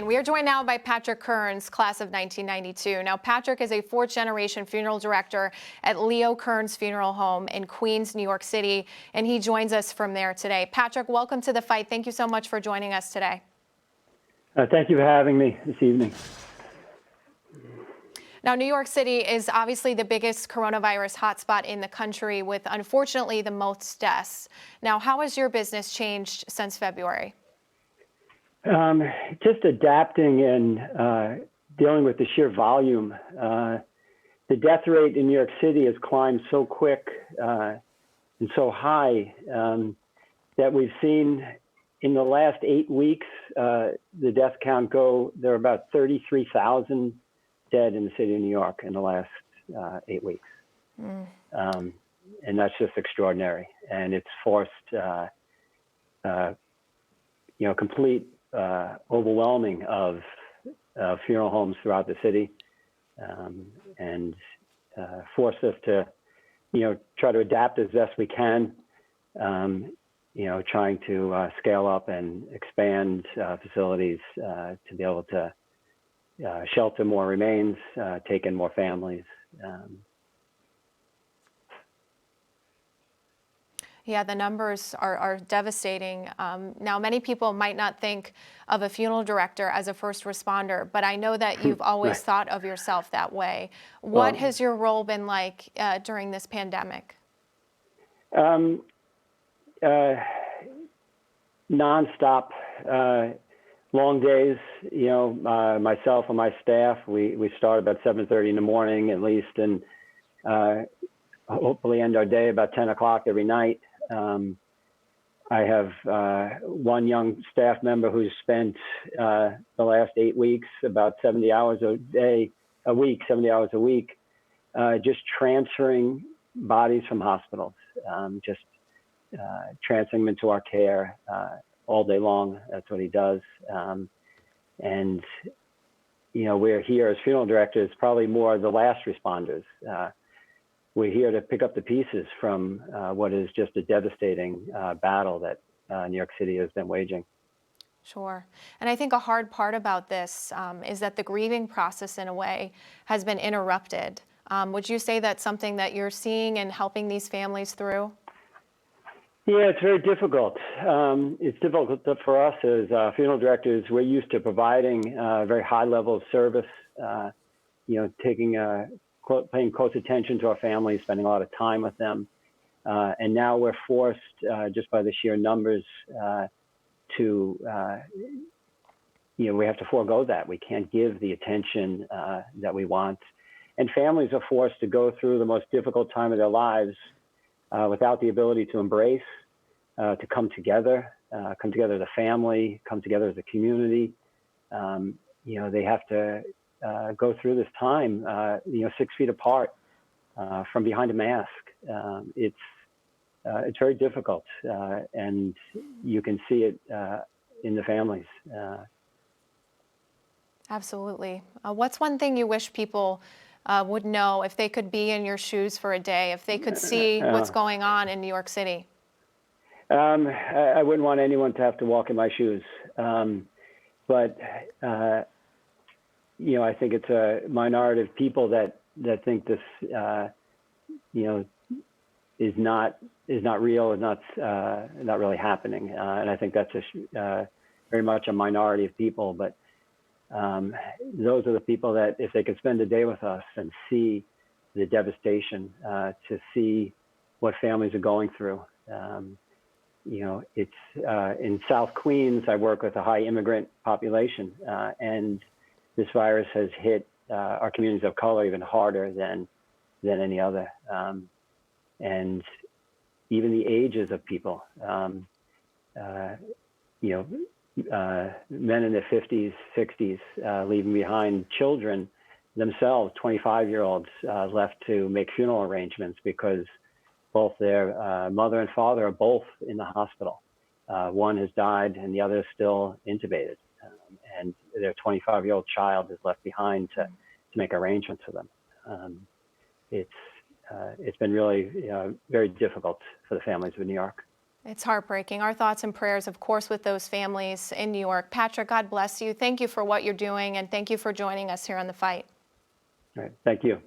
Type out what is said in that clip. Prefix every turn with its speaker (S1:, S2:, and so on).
S1: And we are joined now by Patrick Kearns, class of 1992. Now, Patrick is a fourth-generation funeral director at Leo Kearns Funeral Home in Queens, New York City, and he joins us from there today. Patrick, welcome to The Fight. Thank you so much for joining us today.
S2: Thank you for having me this evening.
S1: Now, New York City is obviously the biggest coronavirus hotspot in the country with, unfortunately, the most deaths. Now, how has your business changed since February?
S2: Just adapting and dealing with the sheer volume. The death rate in New York City has climbed so quick and so high that we've seen in the last 8 weeks, the death count there are about 33,000 dead in the city of New York in the last 8 weeks. And that's just extraordinary. And it's forced, complete overwhelming of funeral homes throughout the city, and forced us to, try to adapt as best we can, trying to scale up and expand facilities to be able to shelter more remains, take in more families.
S1: Yeah, the numbers are devastating. Now, many people might not think of a funeral director as a first responder, but I know that you've always
S2: Right.
S1: thought of yourself that way. What has your role been like during this pandemic?
S2: Nonstop, long days. Myself and my staff, we start about 7:30 in the morning at least, and hopefully end our day about 10 o'clock every night. I have one young staff member who's spent the last 8 weeks about 70 hours a week, just transferring bodies from hospitals, just transferring them into our care all day long. That's what he does. And, we're here as funeral directors, probably more the last responders. We're here to pick up the pieces from what is just a devastating battle that New York City has been waging.
S1: Sure. And I think a hard part about this is that the grieving process, in a way, has been interrupted. Would you say that's something that you're seeing and helping these families through?
S2: Yeah, it's very difficult. It's difficult for us as funeral directors. We're used to providing a very high level of service, paying close attention to our families, spending a lot of time with them. And now we're forced, just by the sheer numbers, we have to forego that. We can't give the attention that we want. And families are forced to go through the most difficult time of their lives without the ability to embrace, to come together as a family, come together as a community. They have to go through this time, 6 feet apart from behind a mask. It's very difficult, and you can see it in the families.
S1: Absolutely. What's one thing you wish people would know if they could be in your shoes for a day, if they could see what's going on in New York City?
S2: I wouldn't want anyone to have to walk in my shoes, but I think it's a minority of people that think this, is not real, is not really happening, and I think that's very much a minority of people. But those are the people that, if they could spend a day with us and see the devastation, to see what families are going through. It's in South Queens. I work with a high immigrant population, and this virus has hit our communities of color even harder than any other. And even the ages of people, men in their 50s, 60s, leaving behind children themselves, 25-year-olds, left to make funeral arrangements because both their mother and father are both in the hospital. One has died and the other is still intubated. And their 25-year-old child is left behind to make arrangements for them. It's been really very difficult for the families of New York.
S1: It's heartbreaking. Our thoughts and prayers, of course, with those families in New York. Patrick, God bless you. Thank you for what you're doing, and thank you for joining us here on The Fight.
S2: All right. Thank you.